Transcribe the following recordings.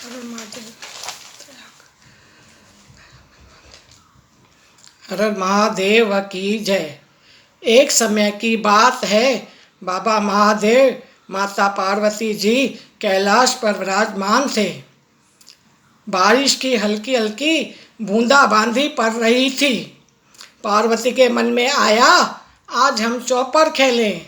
हर हर महादेव की जय। एक समय की बात है, बाबा महादेव माता पार्वती जी कैलाश पर विराजमान थे। बारिश की हल्की हल्की बूंदाबांदी पड़ रही थी। पार्वती के मन में आया, आज हम चौपर खेलें।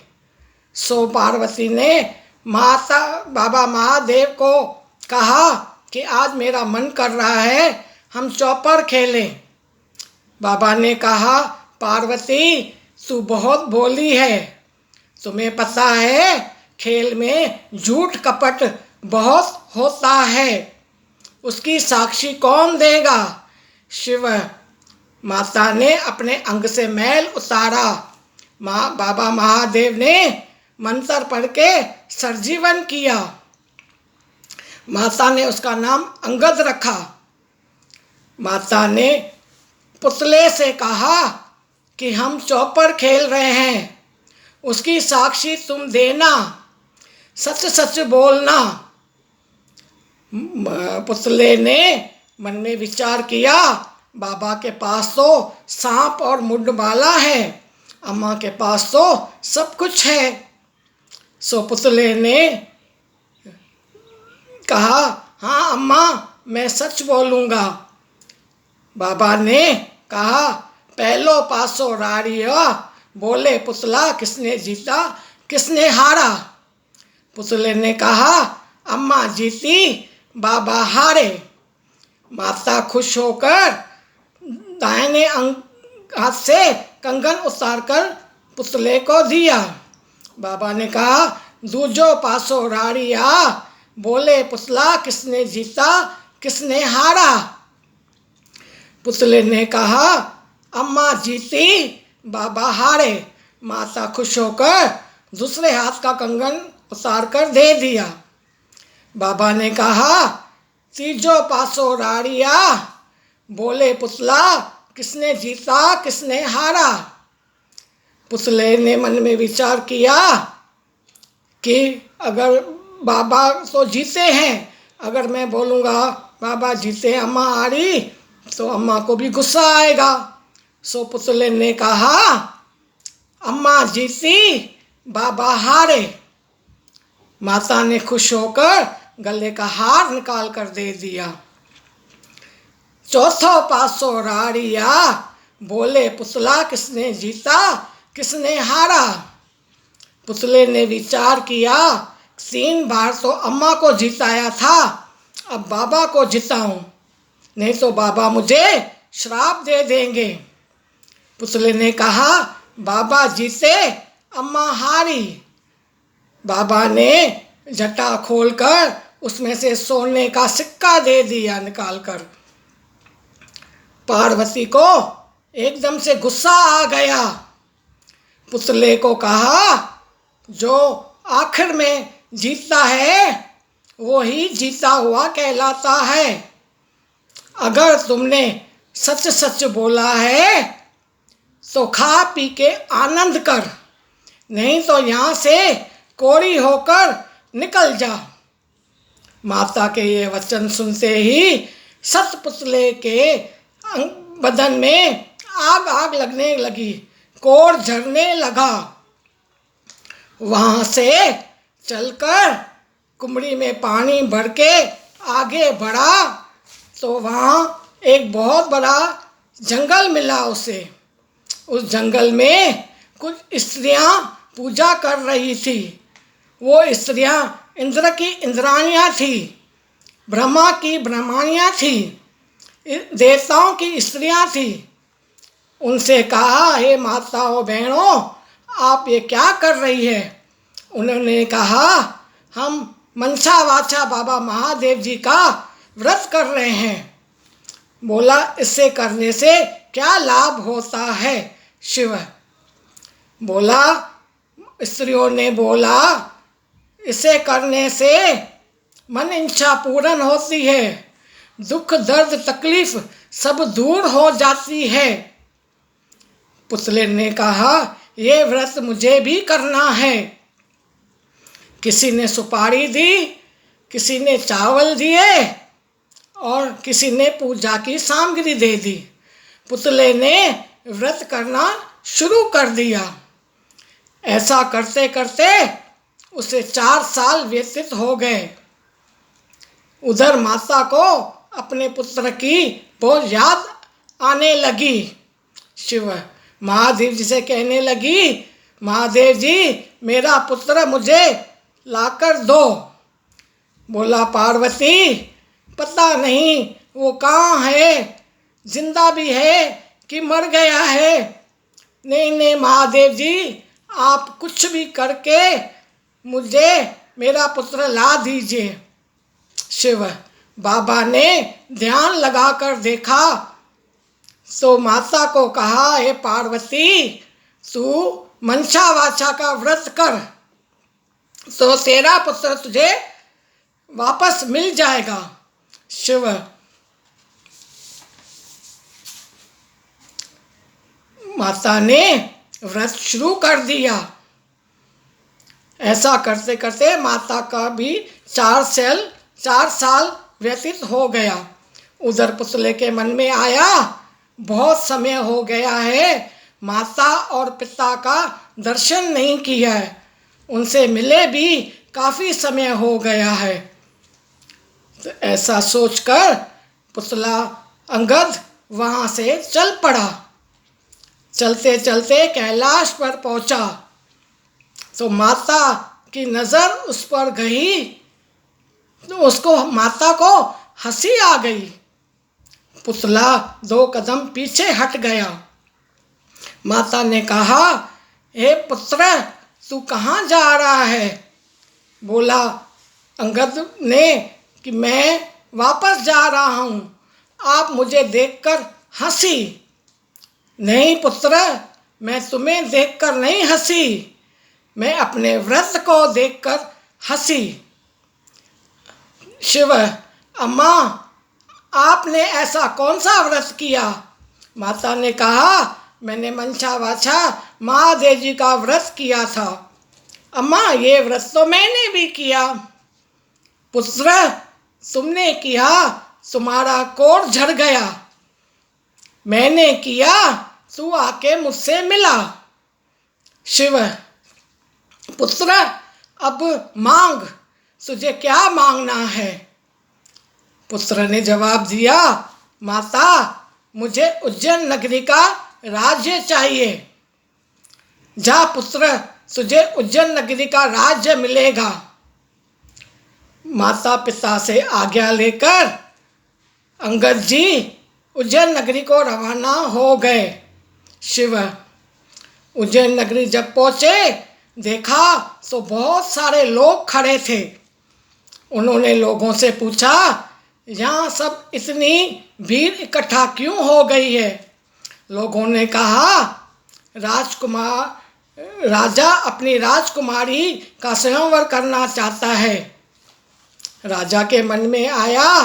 सो पार्वती ने बाबा महादेव को कहा कि आज मेरा मन कर रहा है, हम चौपर खेलें। बाबा ने कहा, पार्वती तू बहुत भोली है, तुम्हें पता है खेल में झूठ कपट बहुत होता है, उसकी साक्षी कौन देगा। शिव माता ने अपने अंग से मैल उतारा। बाबा महादेव ने मंत्र पढ़ के सर्जीवन किया। माता ने उसका नाम अंगद रखा। माता ने पुतले से कहा कि हम चौपर खेल रहे हैं, उसकी साक्षी तुम देना, सच सच बोलना। पुतले ने मन में विचार किया, बाबा के पास तो सांप और मुंडमाला है, अम्मा के पास तो सब कुछ है। सो पुतले ने कहा, हाँ अम्मा मैं सच बोलूँगा। बाबा ने कहा, पहलो पासो राड़िया, बोले पुतला किसने जीता किसने हारा। पुतले ने कहा, अम्मा जीती बाबा हारे। माता खुश होकर दाहिने हाथ से कंगन उतारकर पुतले को दिया। बाबा ने कहा, दूजो पासो राड़िया, बोले पुतला किसने जीता किसने हारा। पुतले ने कहा, अम्मा जीती बाबा हारे। माता खुश होकर दूसरे हाथ का कंगन उतार कर दे दिया। बाबा ने कहा, तीजो पासो राड़िया, बोले पुतला किसने जीता किसने हारा। पुतले ने मन में विचार किया कि अगर बाबा तो जीते हैं, अगर मैं बोलूँगा बाबा जीते अम्मा हारी तो अम्मा को भी गुस्सा आएगा। सो पुतले ने कहा, अम्मा जीती बाबा हारे। माता ने खुश होकर गले का हार निकाल कर दे दिया। चौथो पासो राड़िया, बोले पुतला किसने जीता किसने हारा। पुतले ने विचार किया, 3 बार तो अम्मा को जिताया था, अब बाबा को जिताऊं, नहीं तो बाबा मुझे श्राप दे देंगे। पुतले ने कहा, बाबा जीते अम्मा हारी। बाबा ने जटा खोलकर उसमें से सोने का सिक्का दे दिया निकालकर। पार्वती को एकदम से गुस्सा आ गया। पुतले को कहा, जो आखिर में जीतता है वो ही जीता हुआ कहलाता है। अगर तुमने सच सच बोला है तो खा पी के आनंद कर, नहीं तो यहाँ से कोड़ी होकर निकल जा। माता के ये वचन सुनते ही सतपुतले के बदन में आग आग लगने लगी, कोड़ झरने लगा। वहाँ से चलकर कुमड़ी में पानी भर के आगे बढ़ा तो वहाँ एक बहुत बड़ा जंगल मिला उसे। उस जंगल में कुछ स्त्रियाँ पूजा कर रही थी। वो स्त्रियाँ इंद्र की इंद्राणियाँ थी, ब्रह्मा की ब्रह्माणियाँ थी, देवताओं की स्त्रियाँ थी। उनसे कहा, हे माताओं बहनों, आप ये क्या कर रही है। उन्होंने कहा, हम मनसा वाचा बाबा महादेव जी का व्रत कर रहे हैं। बोला, इससे करने से क्या लाभ होता है। शिव बोला, स्त्रियों ने बोला, इसे करने से मन इच्छा पूर्ण होती है, दुख दर्द तकलीफ सब दूर हो जाती है। पुतले ने कहा, ये व्रत मुझे भी करना है। किसी ने सुपारी दी, किसी ने चावल दिए, और किसी ने पूजा की सामग्री दे दी। पुतले ने व्रत करना शुरू कर दिया। ऐसा करते करते उसे 4 साल व्यतीत हो गए। उधर माता को अपने पुत्र की बहुत याद आने लगी। शिव महादेव जी से कहने लगी, महादेव जी मेरा पुत्र मुझे लाकर दो। बोला, पार्वती पता नहीं वो कहाँ है, जिंदा भी है कि मर गया है। नहीं नहीं महादेव जी, आप कुछ भी करके मुझे मेरा पुत्र ला दीजिए। शिव बाबा ने ध्यान लगाकर देखा तो माता को कहा, हे पार्वती तू मनसा वाचा का व्रत कर तो तेरा पुत्र तुझे वापस मिल जाएगा। शिव माता ने व्रत शुरू कर दिया। ऐसा करते करते माता का भी 4 साल व्यतीत हो गया। उधर पुतले के मन में आया, बहुत समय हो गया है, माता और पिता का दर्शन नहीं किया है, उनसे मिले भी काफ़ी समय हो गया है। तो ऐसा सोचकर पुतला अंगद वहाँ से चल पड़ा। चलते चलते कैलाश पर पहुँचा तो माता की नज़र उस पर गई तो उसको माता को हंसी आ गई। पुतला 2 कदम पीछे हट गया। माता ने कहा, हे पुत्र तू कहाँ जा रहा है? बोला अंगद ने कि मैं वापस जा रहा हूँ, आप मुझे देखकर हंसी। नहीं पुत्र, मैं तुम्हें देखकर नहीं हंसी, मैं अपने व्रत को देखकर हंसी। शिव अम्मा आपने ऐसा कौन सा व्रत किया? माता ने कहा, मैंने मनसा वाचा महादेव जी का व्रत किया था। अम्मा ये व्रत तो मैंने भी किया। पुत्र तुमने किया, तुम्हारा कोढ़ झड़ गया। मैंने किया, तू आके मुझसे मिला। शिव पुत्र अब मांग, तुझे क्या मांगना है? पुत्र ने जवाब दिया, माता मुझे उज्जैन नगरी का राज्य चाहिए। जा पुत्र, तुझे उज्जैन नगरी का राज्य मिलेगा। माता पिता से आज्ञा लेकर अंगद जी उज्जैन नगरी को रवाना हो गए। शिव उज्जैन नगरी जब पहुँचे देखा तो बहुत सारे लोग खड़े थे। उन्होंने लोगों से पूछा, यहाँ सब इतनी भीड़ इकट्ठा क्यों हो गई है? लोगों ने कहा, राजा अपनी राजकुमारी का स्वयंवर करना चाहता है। राजा के मन में आया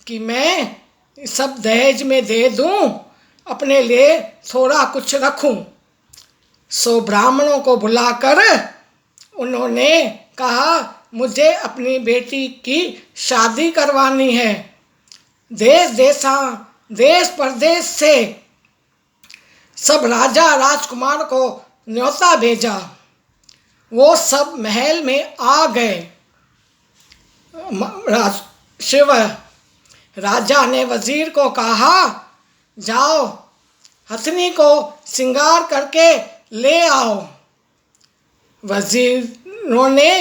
कि मैं सब दहेज में दे दूं, अपने लिए थोड़ा कुछ रखूं। सो ब्राह्मणों को बुलाकर उन्होंने कहा, मुझे अपनी बेटी की शादी करवानी है। देश परदेश से सब राजा राजकुमार को न्योता भेजा। वो सब महल में आ गए। शिव राजा ने वजीर को कहा, जाओ हथनी को श्रृंगार करके ले आओ। वजीरों ने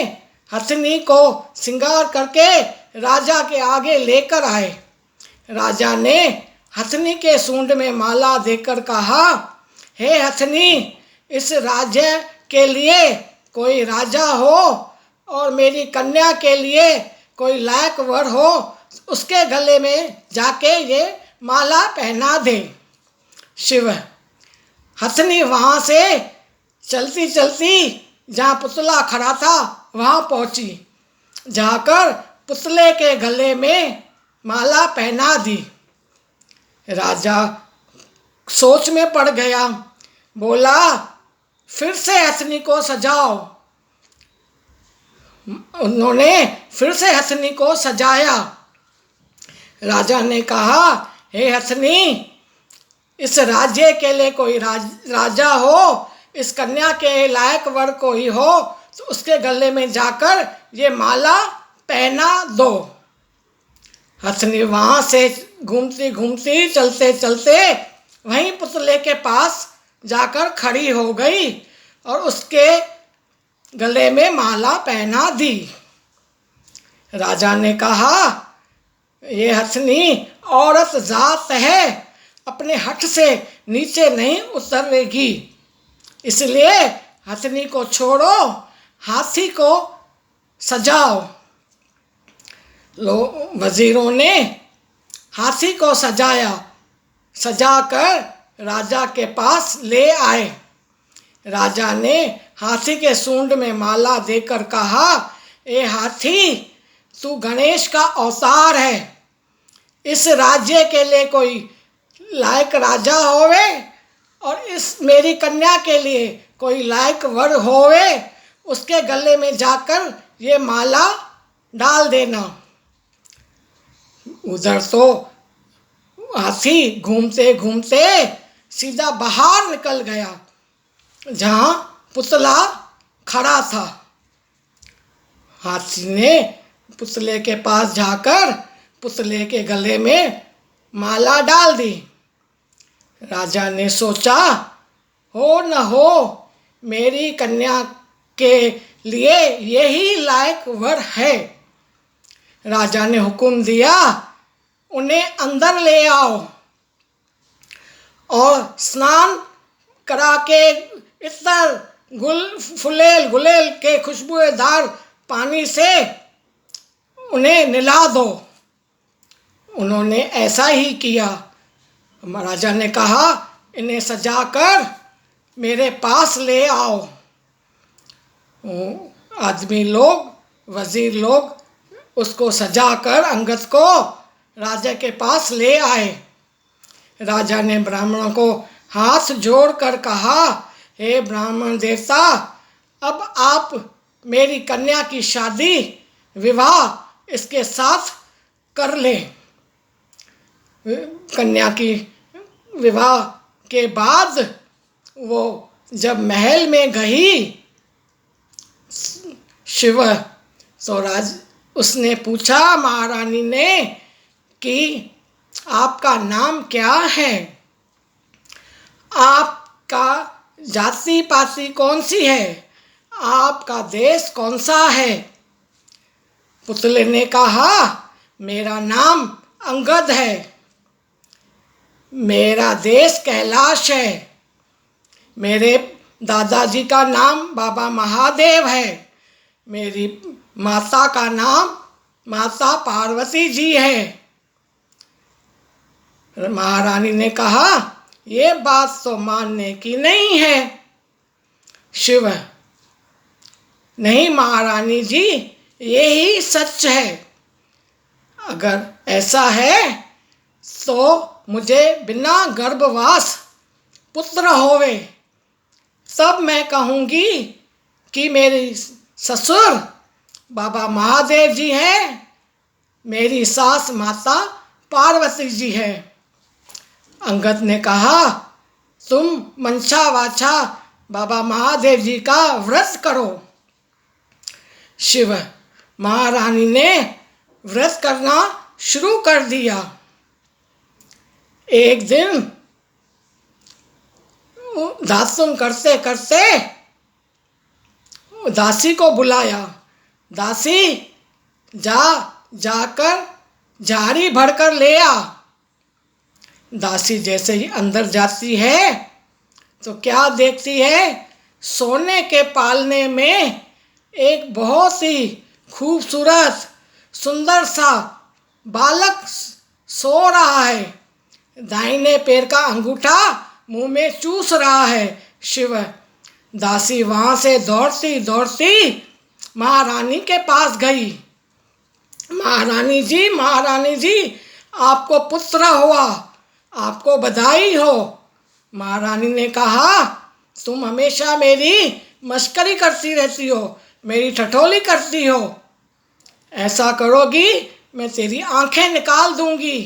हथनी को श्रृंगार करके राजा के आगे लेकर आए। राजा ने हथनी के सूंड में माला देकर कहा, हे हथनी, इस राज्य के लिए कोई राजा हो और मेरी कन्या के लिए कोई लायक वर हो, उसके गले में जाके ये माला पहना दे। शिव हथनी वहाँ से चलती चलती जहाँ पुतला खड़ा था वहाँ पहुँची। जाकर पुतले के गले में माला पहना दी। राजा सोच में पड़ गया। बोला, फिर से हथनी को सजाओ। उन्होंने फिर से हथनी को सजाया। राजा ने कहा, हे हथनी, इस राज्य के लिए कोई राजा हो, इस कन्या के लायक वर कोई हो तो उसके गले में जाकर ये माला पहना दो। हथनी वहाँ से घूमती घूमती चलते चलते वहीं पुतले के पास जाकर खड़ी हो गई और उसके गले में माला पहना दी। राजा ने कहा, ये हथनी औरत जात है, अपने हठ से नीचे नहीं उतरेगी, इसलिए हथनी को छोड़ो, हाथी को सजाओ। वजीरों ने हाथी को सजाकर राजा के पास ले आए। राजा ने हाथी के सूंड में माला देकर कहा, ए हाथी, तू गणेश का अवतार है, इस राज्य के लिए कोई लायक राजा होवे और इस मेरी कन्या के लिए कोई लायक वर होवे, उसके गले में जाकर ये माला डाल देना। उधर तो हाथी घूमते घूमते सीधा बाहर निकल गया जहाँ पुतला खड़ा था। हाथी ने पुतले के पास जाकर पुतले के गले में माला डाल दी। राजा ने सोचा, हो न हो, मेरी कन्या के लिए यही लायक वर है। राजा ने हुक्म दिया, उन्हें अंदर ले आओ और स्नान करा के इतर गुलेल के खुशबूदार पानी से उन्हें नहला दो। उन्होंने ऐसा ही किया। राजा ने कहा, इन्हें सजाकर मेरे पास ले आओ। आदमी लोग, वजीर लोग उसको सजाकर अंगद को राजा के पास ले आए। राजा ने ब्राह्मणों को हाथ जोड़कर कहा, हे ब्राह्मण देवता, अब आप मेरी कन्या की शादी विवाह इसके साथ कर लें। कन्या की विवाह के बाद वो जब महल में गई शिव, तो उसने पूछा महारानी ने कि आपका नाम क्या है, आपका जाति पाति कौन सी है, आपका देश कौन सा है। पुतले ने कहा, मेरा नाम अंगद है, मेरा देश कैलाश है, मेरे दादाजी का नाम बाबा महादेव है, मेरी माता का नाम माता पार्वती जी है। महारानी ने कहा, ये बात तो मानने की नहीं है। शिव, नहीं महारानी जी, यही सच है। अगर ऐसा है तो मुझे बिना गर्भवास पुत्र होवे, तब मैं कहूँगी कि मेरी ससुर बाबा महादेव जी हैं, मेरी सास माता पार्वती जी है। अंगद ने कहा, तुम मनसा वाचा बाबा महादेव जी का व्रत करो। शिव, महारानी ने व्रत करना शुरू कर दिया। एक दिन दातुन करते करते दासी को बुलाया। दासी, जाकर झाड़ी भरकर ले आ। दासी जैसे ही अंदर जाती है तो क्या देखती है, सोने के पालने में एक बहुत ही खूबसूरत सुंदर सा बालक सो रहा है, दाहिने पैर का अंगूठा मुंह में चूस रहा है। शिव, दासी वहाँ से दौड़ती दौड़ती महारानी के पास गई। महारानी जी, आपको पुत्र हुआ, आपको बधाई हो। महारानी ने कहा, तुम हमेशा मेरी मस्करी करती रहती हो, मेरी ठठोली करती हो। ऐसा करोगी, मैं तेरी आंखें निकाल दूंगी,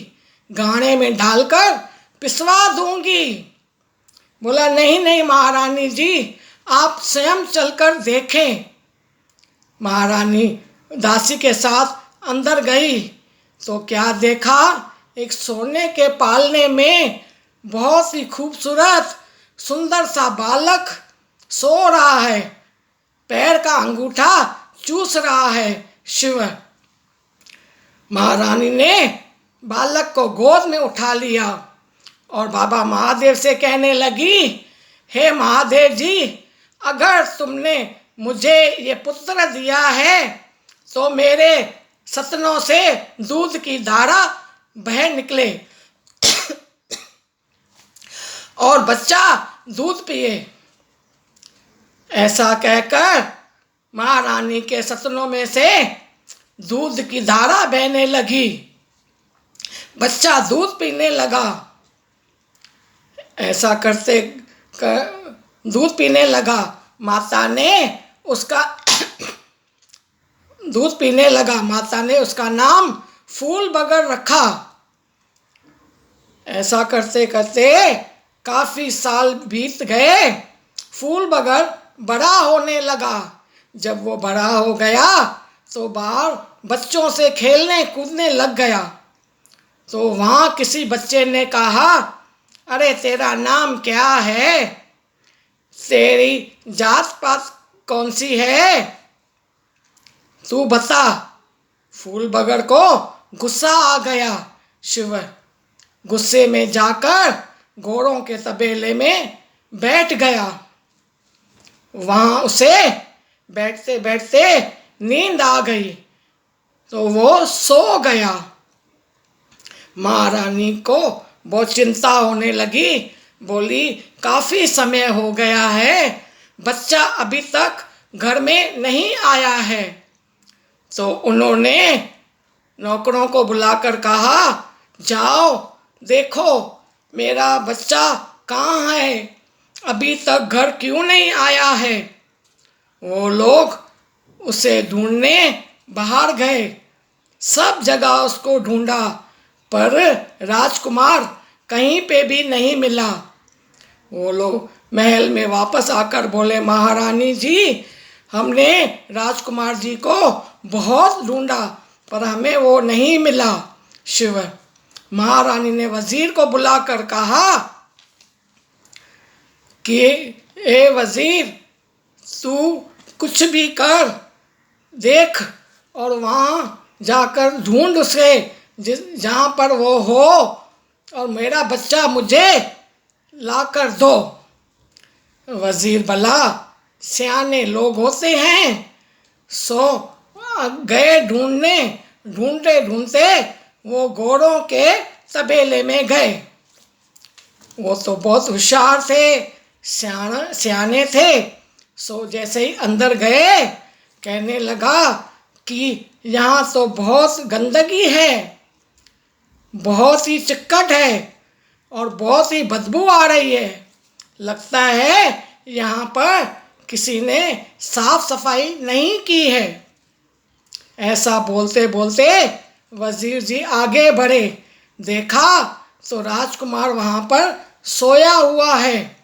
गाने में डालकर पिसवा दूंगी। बोला नहीं नहीं महारानी जी, आप स्वयं चलकर देखें। महारानी दासी के साथ अंदर गई तो क्या देखा, एक सोने के पालने में बहुत ही खूबसूरत सुंदर सा बालक सो रहा है, पैर का अंगूठा चूस रहा है शिव। महारानी ने बालक को गोद में उठा लिया और बाबा महादेव से कहने लगी, हे महादेव जी, अगर तुमने मुझे ये पुत्र दिया है तो मेरे सतनों से दूध की धारा बह निकले और बच्चा दूध पिए। ऐसा कहकर महारानी के सतनों में से दूध की धारा बहने लगी, बच्चा दूध पीने लगा। ऐसा करते दूध पीने लगा, माता ने उसका दूध पीने लगा, माता ने उसका नाम फूल बगर रखा। ऐसा करते करते काफ़ी साल बीत गए, फूल बगर बड़ा होने लगा। जब वो बड़ा हो गया तो बाहर बच्चों से खेलने कूदने लग गया। तो वहाँ किसी बच्चे ने कहा, अरे तेरा नाम क्या है, तेरी जात पात कौन सी है, तू बता। फूल बगर को गुस्सा आ गया। शिव गुस्से में जाकर घोड़ों के तबेले में बैठ गया। वहाँ उसे बैठते बैठते नींद आ गई तो वो सो गया। महारानी को बहुत चिंता होने लगी, बोली काफ़ी समय हो गया है, बच्चा अभी तक घर में नहीं आया है। तो उन्होंने नौकरों को बुलाकर कहा, जाओ देखो मेरा बच्चा कहाँ है, अभी तक घर क्यों नहीं आया है। वो लोग उसे ढूंढने बाहर गए, सब जगह उसको ढूंढा पर राजकुमार कहीं पे भी नहीं मिला। वो लोग महल में वापस आकर बोले, महारानी जी, हमने राजकुमार जी को बहुत ढूंढा पर हमें वो नहीं मिला। शिव महारानी ने वजीर को बुलाकर कहा कि ए वजीर, तू कुछ भी कर देख और वहाँ जाकर ढूंढ उसे जहाँ पर वो हो और मेरा बच्चा मुझे ला कर दो। वजीर भला सियाने लोग होते हैं, सो गए ढूंढने, ढूंढते ढूंढते वो घोड़ों के तबेले में गए। वो तो बहुत होशियार थे, सियाने थे। सो जैसे ही अंदर गए कहने लगा कि यहाँ तो बहुत गंदगी है, बहुत ही चिक्कट है और बहुत ही बदबू आ रही है, लगता है यहाँ पर किसी ने साफ सफाई नहीं की है। ऐसा बोलते बोलते वजीर जी आगे बढ़े, देखा तो राजकुमार वहाँ पर सोया हुआ है।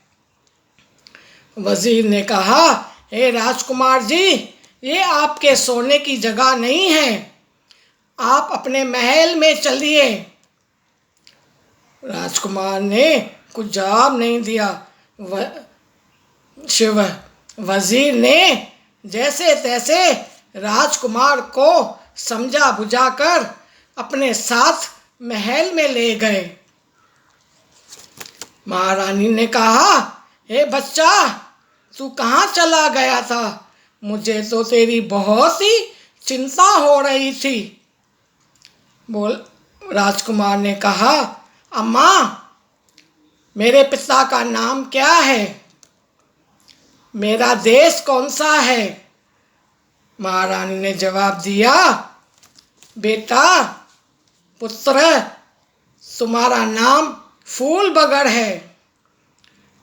वजीर ने कहा, हे राजकुमार जी, ये आपके सोने की जगह नहीं है, आप अपने महल में चलिए। राजकुमार ने कुछ जवाब नहीं दिया। शिव वजीर ने जैसे तैसे राजकुमार को समझा बुझाकर अपने साथ महल में ले गए। महारानी ने कहा, हे बच्चा, तू कहाँ चला गया था, मुझे तो तेरी बहुत ही चिंता हो रही थी। राजकुमार ने कहा, अम्मा, मेरे पिता का नाम क्या है, मेरा देश कौन सा है। महारानी ने जवाब दिया, बेटा पुत्र, तुम्हारा नाम फूल बगर है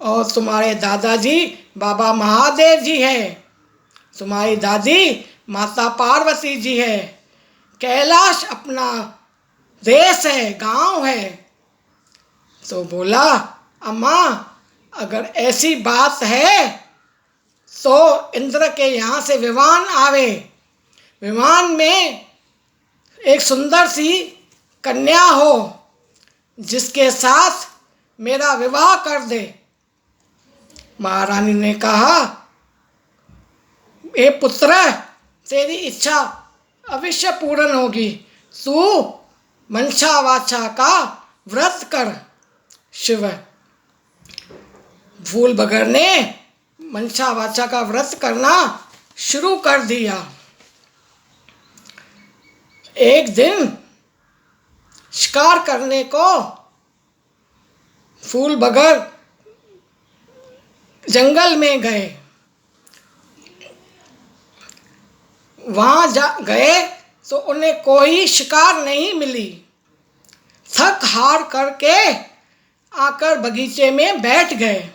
और तुम्हारे दादाजी बाबा महादेव जी है, तुम्हारी दादी माता पार्वती जी है। कैलाश अपना देश है, गांव है। तो बोला, अम्मा अगर ऐसी बात है तो इंद्र के यहाँ से विमान आवे, विमान में एक सुंदर सी कन्या हो जिसके साथ मेरा विवाह कर दे। महारानी ने कहा, ए पुत्र, तेरी इच्छा अवश्य पूर्ण होगी, तू मंशा वाचा का व्रत कर। शिव फूल बगर ने मंशा वाचा का व्रत करना शुरू कर दिया। एक दिन शिकार करने को फूल बगर जंगल में गए। वहाँ जा गए तो उन्हें कोई शिकार नहीं मिली। थक हार करके आकर बगीचे में बैठ गए।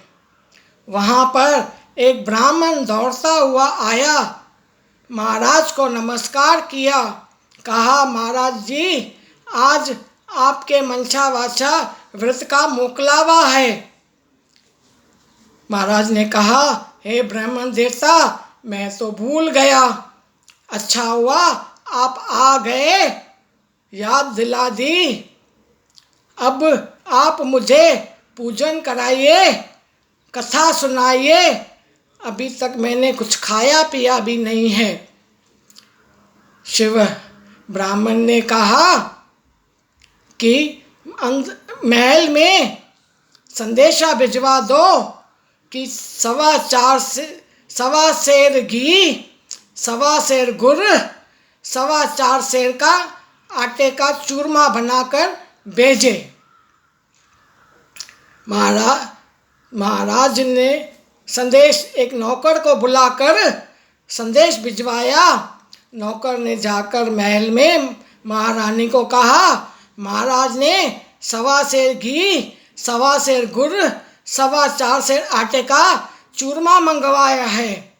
वहाँ पर एक ब्राह्मण दौड़ता हुआ आया, महाराज को नमस्कार किया, कहा, महाराज जी आज आपके मंशा वाचा व्रत का मोकलावा है। महाराज ने कहा, हे ब्राह्मण देवता, मैं तो भूल गया, अच्छा हुआ आप आ गए, याद दिला दी। अब आप मुझे पूजन कराइए, कथा सुनाइए, अभी तक मैंने कुछ खाया पिया भी नहीं है। शिव ब्राह्मण ने कहा कि महल में संदेशा भिजवा दो कि 4.25 सेर घी, 1.25 सेर गुड़, 4.25 सेर का आटे का चूरमा बनाकर भेजे। महाराज ने एक नौकर को बुलाकर संदेश भिजवाया। नौकर ने जाकर महल में महारानी को कहा, महाराज ने 1.25 सेर घी, 1.25 सेर गुड़, 4.25 सेर आटे का चूरमा मंगवाया है।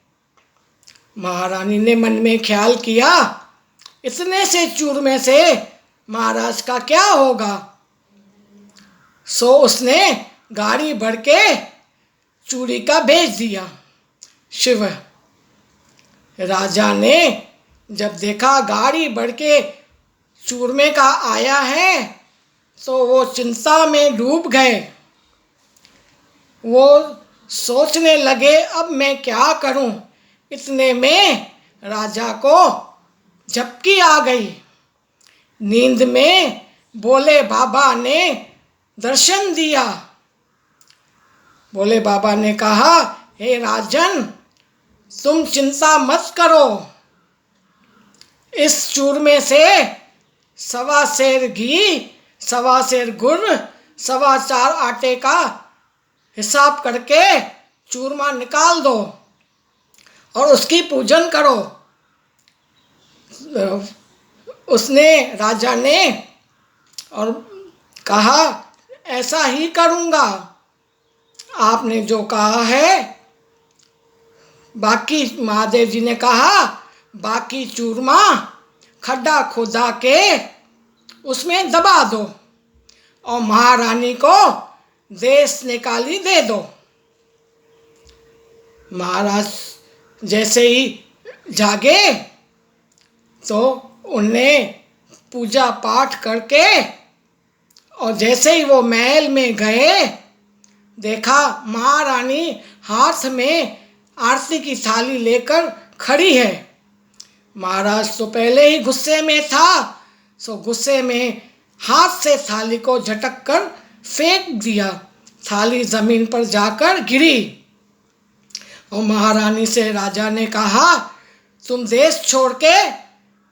महारानी ने मन में ख्याल किया, इतने से चूरमे से महाराज का क्या होगा। सो उसने गाड़ी भर के चूड़ी का भेज दिया। शिव राजा ने जब देखा गाड़ी भर के चूरमे का आया है तो वो चिंता में डूब गए। वो सोचने लगे, अब मैं क्या करूं। इतने में राजा को झपकी आ गई। नींद में भोले बाबा ने दर्शन दिया। भोले बाबा ने कहा, हे राजन, तुम चिंता मत करो, इस चूरमे से 1.25 सेर घी, 1.25 सेर गुड़, 4.25 आटे का हिसाब करके चूरमा निकाल दो और उसकी पूजन करो। उसने राजा ने और कहा, ऐसा ही करूँगा, आपने जो कहा है। बाकी महादेव जी ने कहा, बाकी चूरमा खड्डा खोदा के उसमें दबा दो और महारानी को देश निकाली दे दो। महाराज जैसे ही जागे तो उन्हें पूजा पाठ करके और जैसे ही वो महल में गए, देखा महारानी हाथ में आरती की थाली लेकर खड़ी है। महाराज तो पहले ही गुस्से में था, सो गुस्से में हाथ से थाली को झटक कर फेंक दिया। थाली जमीन पर जाकर गिरी और महारानी से राजा ने कहा, तुम देश छोड़ के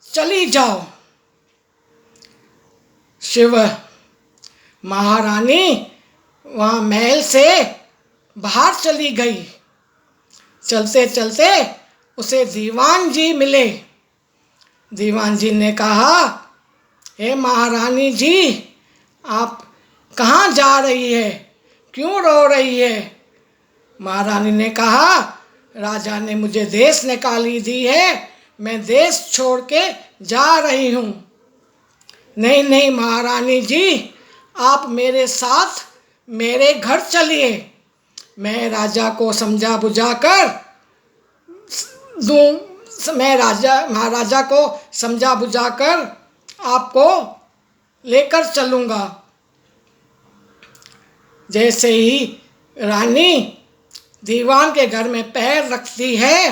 चली जाओ। शिव महारानी वहाँ महल से बाहर चली गई। चलते चलते उसे दीवान जी मिले। दीवान जी ने कहा, हे महारानी जी, आप कहाँ जा रही है, क्यों रो रही है। महारानी ने कहा, राजा ने मुझे देश निकाली दी है, मैं देश छोड़ के जा रही हूँ। नहीं नहीं महारानी जी, आप मेरे साथ मेरे घर चलिए। मैं राजा को समझा बुझा कर दूँ, मैं महाराजा को समझा बुझा कर आपको लेकर चलूँगा। जैसे ही रानी दीवान के घर में पैर रखती है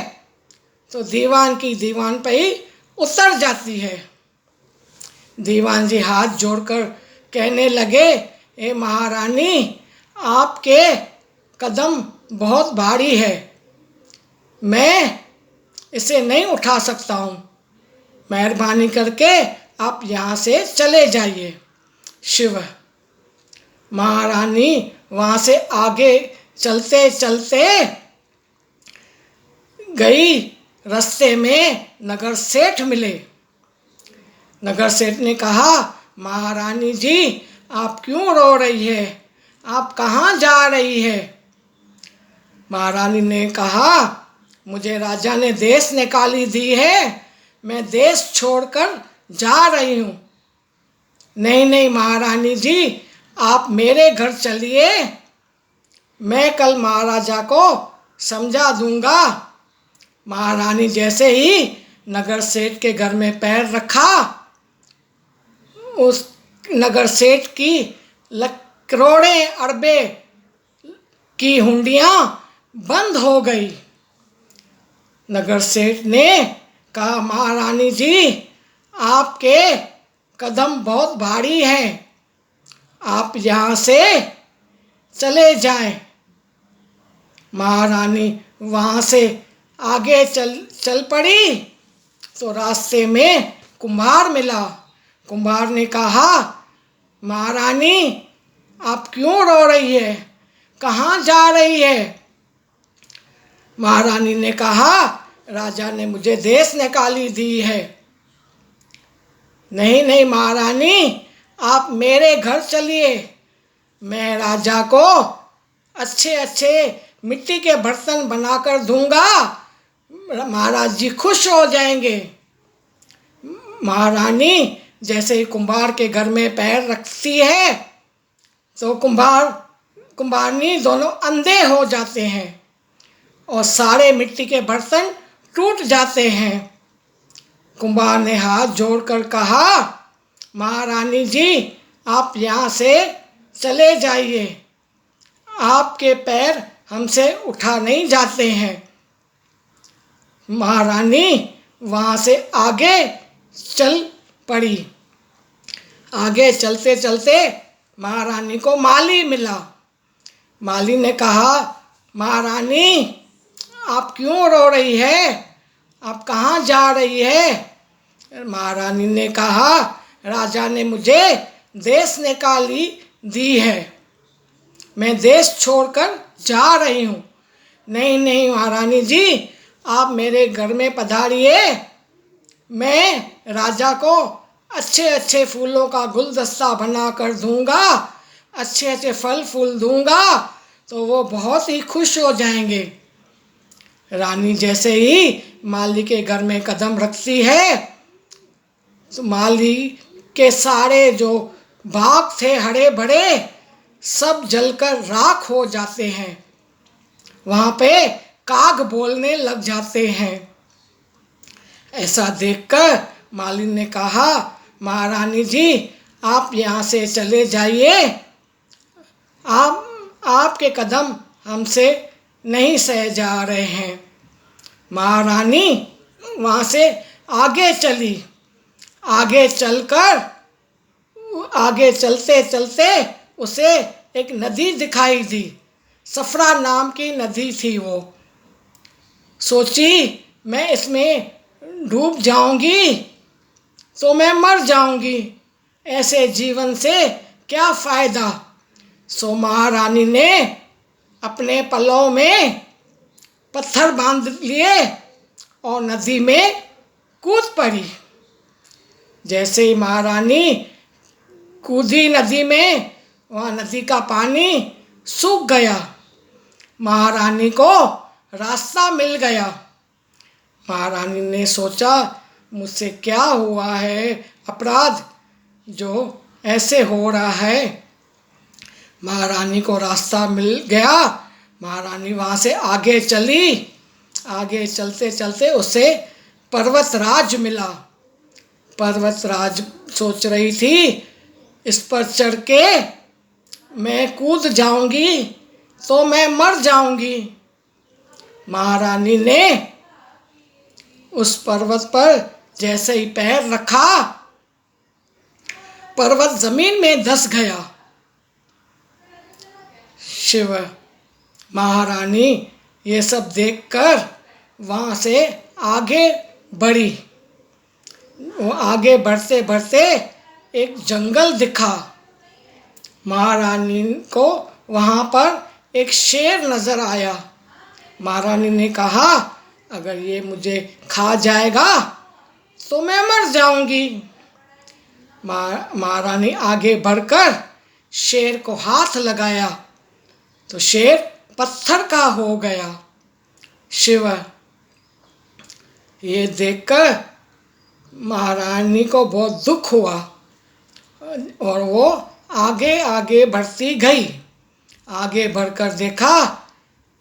तो दीवान की दीवान पे ही उतर जाती है। दीवान जी हाथ जोड़कर कहने लगे, ए महारानी, आपके कदम बहुत भारी है, मैं इसे नहीं उठा सकता हूँ, मेहरबानी करके आप यहाँ से चले जाइए। शिव। महारानी वहाँ से आगे चलते चलते गई। रास्ते में नगर सेठ मिले। नगर सेठ ने कहा, महारानी जी, आप क्यों रो रही है, आप कहाँ जा रही है? महारानी ने कहा, मुझे राजा ने देश निकाली दी है, मैं देश छोड़कर जा रही हूँ। नहीं नहीं महारानी जी, आप मेरे घर चलिए, मैं कल महाराजा को समझा दूंगा। महारानी जैसे ही नगर सेठ के घर में पैर रखा, उस नगर सेठ की करोड़ें अरबे की हुंडियाँ बंद हो गई। नगर सेठ ने कहा, महारानी जी, आपके कदम बहुत भारी हैं, आप यहाँ से चले जाएं। महारानी वहाँ से आगे चल पड़ी तो रास्ते में कुम्हार मिला। कुम्हार ने कहा, महारानी, आप क्यों रो रही है, कहाँ जा रही है? महारानी ने कहा, राजा ने मुझे देश निकाली दी है। नहीं नहीं महारानी, आप मेरे घर चलिए, मैं राजा को अच्छे अच्छे मिट्टी के बर्तन बनाकर दूंगा, महाराज जी खुश हो जाएंगे। महारानी जैसे ही कुम्हार के घर में पैर रखती है तो कुम्हारनी दोनों अंधे हो जाते हैं और सारे मिट्टी के बर्तन टूट जाते हैं। कुम्हार ने हाथ जोड़कर कहा, महारानी जी, आप यहाँ से चले जाइए, आपके पैर हमसे उठा नहीं जाते हैं। महारानी वहाँ से आगे चल पड़ी। आगे चलते चलते महारानी को माली मिला। माली ने कहा, महारानी, आप क्यों रो रही है, आप कहाँ जा रही है? महारानी ने कहा, राजा ने मुझे देश निकाली दी है, मैं देश छोड़कर जा रही हूँ। नहीं नहीं महारानी जी, आप मेरे घर में पधारिए, मैं राजा को अच्छे अच्छे फूलों का गुलदस्ता बना कर दूँगा, अच्छे अच्छे फल फूल दूँगा, तो वो बहुत ही खुश हो जाएंगे। रानी जैसे ही माली के घर में कदम रखती है तो माली के सारे जो बाग थे हरे भरे, सब जलकर राख हो जाते हैं। वहाँ पे काग बोलने लग जाते हैं। ऐसा देखकर माली ने कहा, महारानी जी, आप यहाँ से चले जाइए, आपके कदम हमसे नहीं सह जा रहे हैं। महारानी वहाँ से आगे चली। आगे चलते चलते उसे एक नदी दिखाई दी। सफरा नाम की नदी थी। वो सोची, मैं इसमें डूब जाऊंगी तो मैं मर जाऊंगी, ऐसे जीवन से क्या फ़ायदा। सो महारानी ने अपने पलों में पत्थर बांध लिए और नदी में कूद पड़ी। जैसे ही महारानी कूदी नदी में, वहाँ नदी का पानी सूख गया। महारानी को रास्ता मिल गया। महारानी ने सोचा, मुझसे क्या हुआ है अपराध, जो ऐसे हो रहा है। महारानी को रास्ता मिल गया। महारानी वहाँ से आगे चली। आगे चलते चलते उसे पर्वतराज मिला। पर्वतराज सोच रही थी इस पर चढ़ के मैं कूद जाऊंगी तो मैं मर जाऊंगी। महारानी ने उस पर्वत पर जैसे ही पैर रखा, पर्वत जमीन में धंस गया। शिव महारानी ये सब देखकर वहाँ से आगे बढ़ी। वो आगे बढ़ते बढ़ते एक जंगल दिखा। महारानी को वहाँ पर एक शेर नज़र आया। महारानी ने कहा अगर ये मुझे खा जाएगा तो मैं मर जाऊंगी। महारानी आगे बढ़कर शेर को हाथ लगाया तो शेर पत्थर का हो गया। शिव ये देखकर महारानी को बहुत दुख हुआ और वो आगे आगे बढ़ती गई। आगे बढ़कर देखा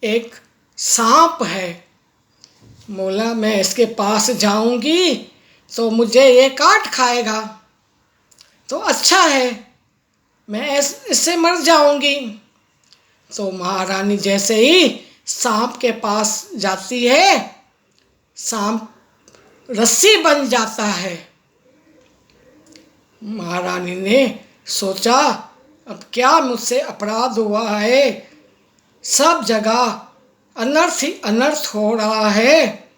एक सांप है। बोला मैं इसके पास जाऊंगी तो मुझे ये काट खाएगा तो अच्छा है, मैं इससे मर जाऊंगी। तो महारानी जैसे ही सांप के पास जाती है, सांप रस्सी बन जाता है। महारानी ने सोचा अब क्या मुझसे अपराध हुआ है, सब जगह अनर्थ ही अनर्थ हो रहा है।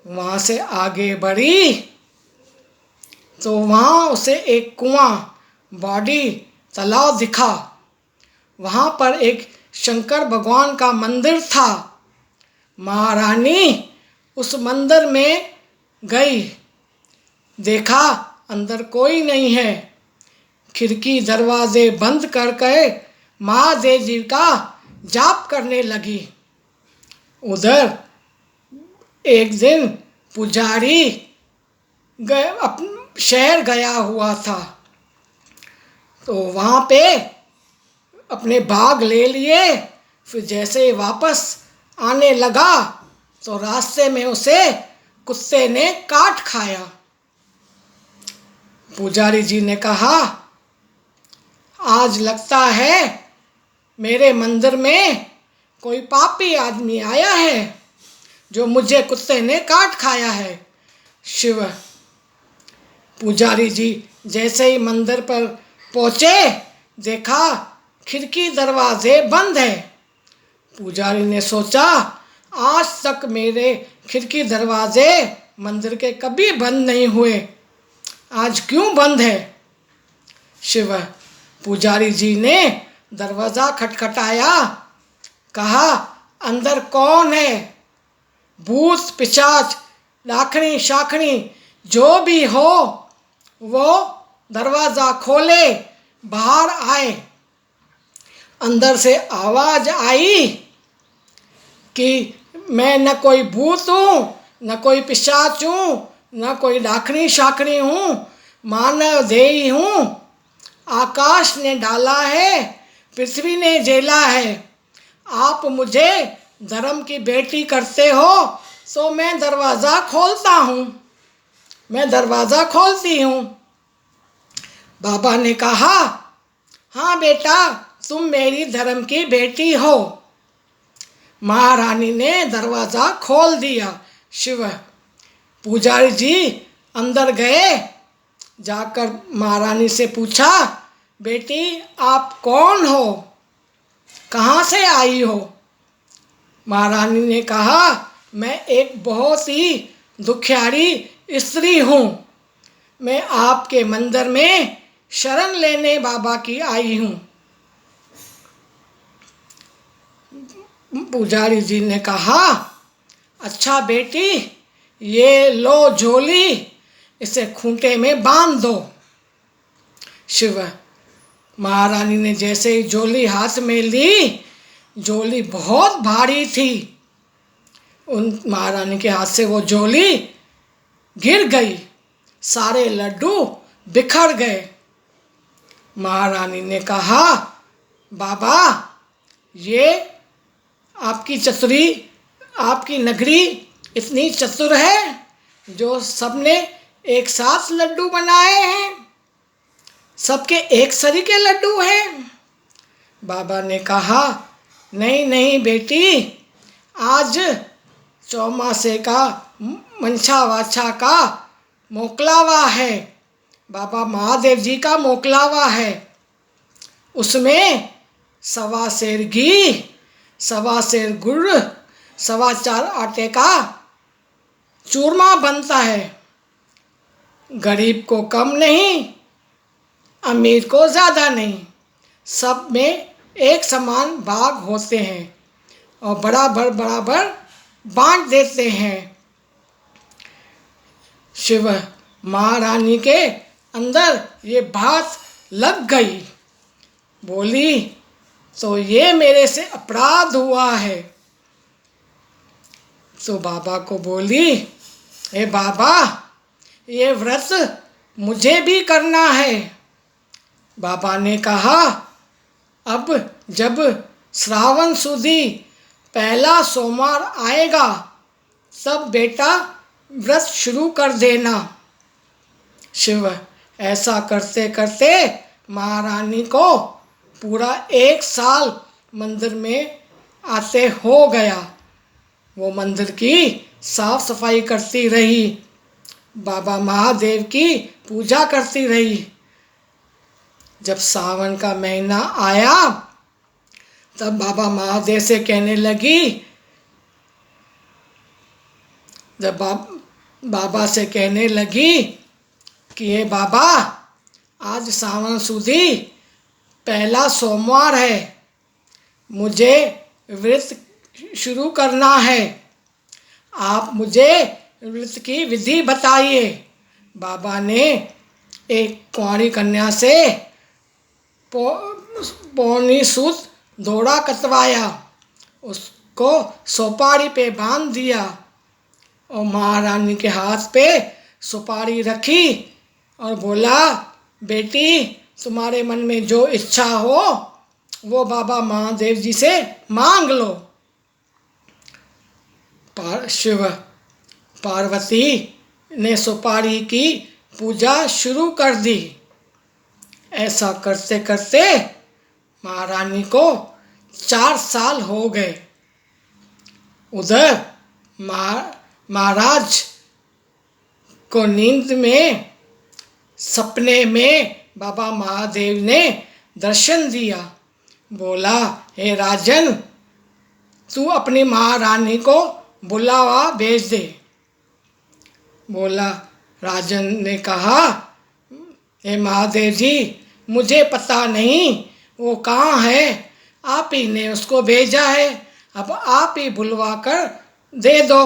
वहाँ से आगे बढ़ी तो वहाँ उसे एक कुआं, बॉडी, तालाब दिखा। वहाँ पर एक शंकर भगवान का मंदिर था। महारानी उस मंदिर में गई। देखा अंदर कोई नहीं है। खिड़की दरवाजे बंद करके महादेव जी का जाप करने लगी। उधर एक दिन पुजारी शहर गया हुआ था तो वहाँ पे अपने भाग ले लिए। फिर जैसे वापस आने लगा तो रास्ते में उसे कुत्ते ने काट खाया। पुजारी जी ने कहा आज लगता है मेरे मंदिर में कोई पापी आदमी आया है जो मुझे कुत्ते ने काट खाया है। शिव पुजारी जी जैसे ही मंदिर पर पहुँचे देखा खिड़की दरवाजे बंद है। पुजारी ने सोचा आज तक मेरे खिड़की दरवाजे मंदिर के कभी बंद नहीं हुए, आज क्यों बंद है। शिव पुजारी जी ने दरवाज़ा खटखटाया, कहा अंदर कौन है। भूत पिशाच डाकनी शाकनी जो भी हो वो दरवाज़ा खोले बाहर आए। अंदर से आवाज़ आई कि मैं न कोई भूत हूँ, न कोई पिशाच हूँ, न कोई डाकनी शाकनी हूँ, मानव देही हूँ। आकाश ने डाला है, पृथ्वी ने झेला है। आप मुझे धर्म की बेटी करते हो तो मैं दरवाज़ा खोलता हूँ, मैं दरवाज़ा खोलती हूँ। बाबा ने कहा हाँ बेटा तुम मेरी धर्म की बेटी हो। महारानी ने दरवाज़ा खोल दिया। शिव पुजारी जी अंदर गए। जाकर महारानी से पूछा बेटी आप कौन हो, कहाँ से आई हो। महारानी ने कहा मैं एक बहुत ही दुखियारी स्त्री हूँ, मैं आपके मंदिर में शरण लेने बाबा की आई हूँ। पुजारी जी ने कहा अच्छा बेटी ये लो झोली, इसे खूंटे में बांध दो। शिव महारानी ने जैसे ही झोली हाथ में ली, झोली बहुत भारी थी। उन महारानी के हाथ से वो झोली गिर गई, सारे लड्डू बिखर गए। महारानी ने कहा, बाबा, ये आपकी चतुरी, आपकी नगरी इतनी चतुर है जो सबने एक साथ लड्डू बनाए हैं, सबके एक सरी के लड्डू हैं। बाबा ने कहा, नहीं नहीं बेटी, आज चौमासे का मंशा वाछा का मोकलावा है, बाबा महादेव जी का मोकलावा है। उसमें 1.25 सेर घी, 1.25 सेर गुड़, 4.25 आटे का चूरमा बनता है। गरीब को कम नहीं, अमीर को ज़्यादा नहीं, सब में एक समान भाग होते हैं और बराबर बराबर बांट देते हैं। शिव महारानी के अंदर ये बात लग गई। बोली, तो ये मेरे से अपराध हुआ है। तो बाबा को बोली, हे बाबा, ये व्रत मुझे भी करना है। बाबा ने कहा, अब जब श्रावण सुदी पहला सोमवार आएगा तब बेटा व्रत शुरू कर देना। शिव ऐसा करते करते महारानी को पूरा 1 साल मंदिर में आते हो गया। वो मंदिर की साफ सफाई करती रही, बाबा महादेव की पूजा करती रही। जब सावन का महीना आया तब बाबा महादेव से कहने लगी, जब बाबा से कहने लगी कि हे बाबा, आज सावन सुदी पहला सोमवार है, मुझे व्रत शुरू करना है, आप मुझे व्रत की विधि बताइए। बाबा ने एक कुंवारी कन्या से पौनी सूत दौड़ा कतवाया, उसको सुपारी पे बांध दिया और महारानी के हाथ पे सुपारी रखी और बोला, बेटी, तुम्हारे मन में जो इच्छा हो वो बाबा महादेव जी से मांग लो। शिव पार्वती ने सुपारी की पूजा शुरू कर दी। ऐसा करते करते महारानी को 4 साल हो गए। उधर महाराज को नींद में, सपने में बाबा महादेव ने दर्शन दिया। बोला, हे राजन, तू अपनी महारानी को बुलावा भेज दे। बोला, राजन ने कहा, हे महादेव जी, मुझे पता नहीं वो कहाँ है, आप ही ने उसको भेजा है, अब आप ही बुलवा कर दे दो।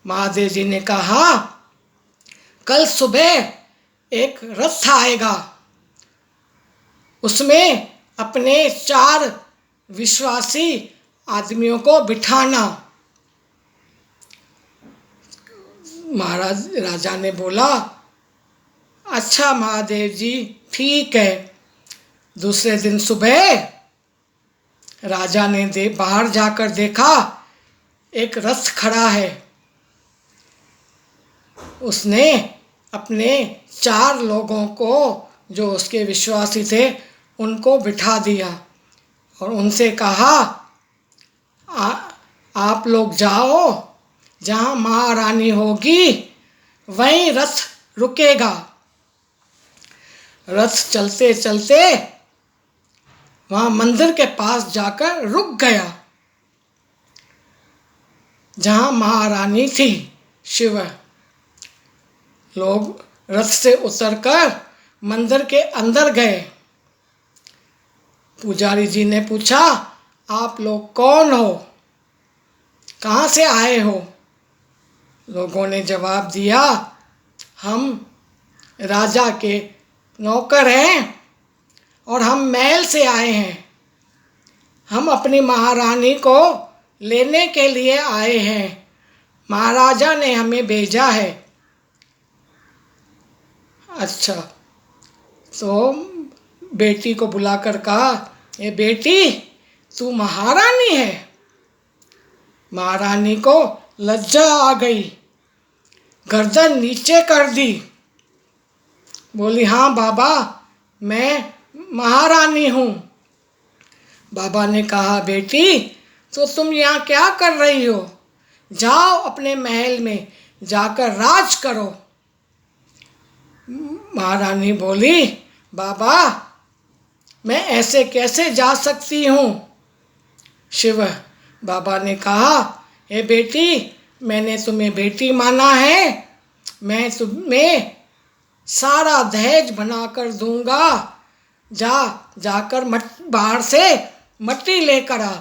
महादेव जी ने कहा, कल सुबह एक रथ आएगा, उसमें अपने 4 विश्वासी आदमियों को बिठाना। महाराज राजा ने बोला, अच्छा महादेव जी, ठीक है। दूसरे दिन सुबह राजा ने बाहर जाकर देखा एक रथ खड़ा है। उसने अपने 4 लोगों को, जो उसके विश्वासी थे, उनको बिठा दिया और उनसे कहा, आप लोग जाओ, जहाँ महारानी होगी वहीं रथ रुकेगा। रथ चलते चलते वहाँ मंदिर के पास जाकर रुक गया, जहाँ महारानी थी। शिव लोग रथ से उतरकर मंदिर के अंदर गए। पुजारी जी ने पूछा, आप लोग कौन हो, कहाँ से आए हो? लोगों ने जवाब दिया, हम राजा के नौकर हैं और हम महल से आए हैं, हम अपनी महारानी को लेने के लिए आए हैं, महाराजा ने हमें भेजा है। अच्छा, तो बेटी को बुलाकर कहा, ए बेटी, तू महारानी है। महारानी को लज्जा आ गई, गर्दन नीचे कर दी, बोली, हाँ बाबा, मैं महारानी हूँ। बाबा ने कहा, बेटी, तो तुम यहाँ क्या कर रही हो? जाओ अपने महल में जाकर राज करो। महारानी बोली, बाबा, मैं ऐसे कैसे जा सकती हूँ? शिव बाबा ने कहा, हे बेटी, मैंने तुम्हें बेटी माना है, मैं तुम्हें सारा दहेज बनाकर दूंगा। जाकर बाहर से मट्टी लेकर आ।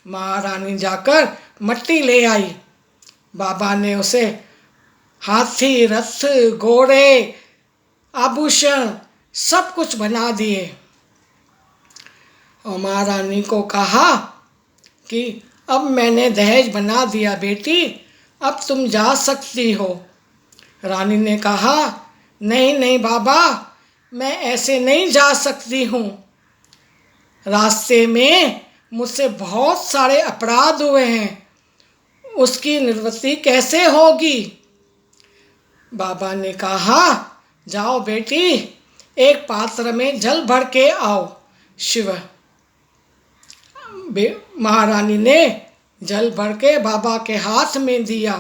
महारानी जाकर मट्टी ले आई। बाबा ने उसे हाथी, रथ, घोड़े, आभूषण सब कुछ बना दिए और महारानी को कहा कि अब मैंने दहेज बना दिया बेटी, अब तुम जा सकती हो। रानी ने कहा, नहीं नहीं बाबा, मैं ऐसे नहीं जा सकती हूँ। रास्ते में मुझसे बहुत सारे अपराध हुए हैं, उसकी निवृत्ति कैसे होगी? बाबा ने कहा, जाओ बेटी, एक पात्र में जल भर के आओ। शिव महारानी ने जल भर के बाबा के हाथ में दिया।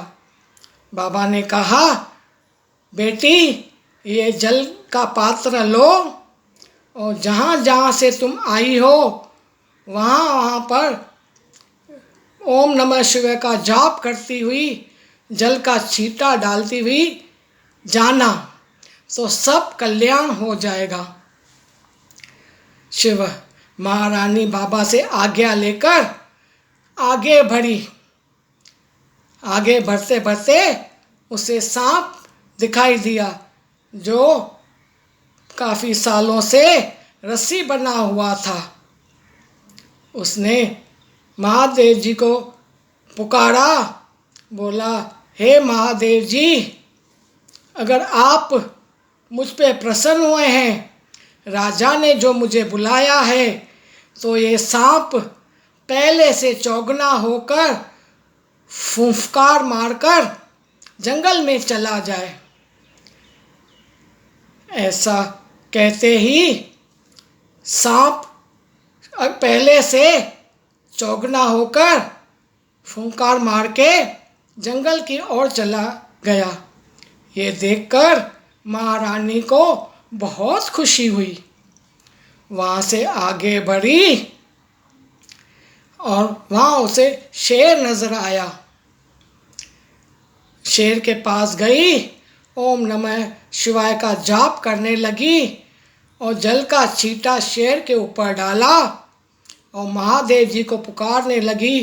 बाबा ने कहा, बेटी, ये जल का पात्र लो और जहाँ जहाँ से तुम आई हो वहाँ वहाँ पर ओम नमः शिवाय का जाप करती हुई, जल का छींटा डालती हुई जाना, तो सब कल्याण हो जाएगा। शिव महारानी बाबा से आज्ञा लेकर आगे बढ़ी। आगे बढ़ते बढ़ते उसे सांप दिखाई दिया, जो काफ़ी सालों से रस्सी बना हुआ था। उसने महादेव जी को पुकारा, बोला, हे महादेव जी, अगर आप मुझ पे प्रसन्न हुए हैं, राजा ने जो मुझे बुलाया है, तो ये सांप पहले से चौगना होकर फुंफकार मारकर जंगल में चला जाए। ऐसा कहते ही सांप पहले से चौगना होकर फुंकार मार के जंगल की ओर चला गया। ये देखकर महारानी को बहुत खुशी हुई। वहाँ से आगे बढ़ी और वहाँ उसे शेर नज़र आया। शेर के पास गई, ओम नमः शिवाय का जाप करने लगी और जल का छींटा शेर के ऊपर डाला और महादेव जी को पुकारने लगी,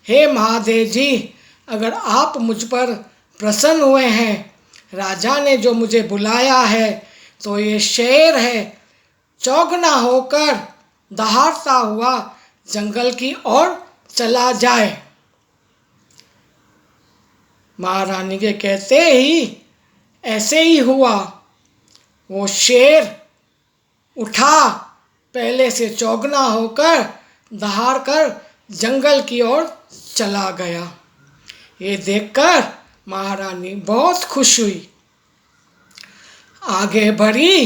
हे महादेव जी, अगर आप मुझ पर प्रसन्न हुए हैं, राजा ने जो मुझे बुलाया है, तो ये शेर है, चौगना होकर दहाड़ता हुआ जंगल की ओर चला जाए। महारानी के कहते ही ऐसे ही हुआ। वो शेर उठा, पहले से चौगना होकर दहाड़ कर जंगल की ओर चला गया। ये देखकर महारानी बहुत खुश हुई। आगे बढ़ी,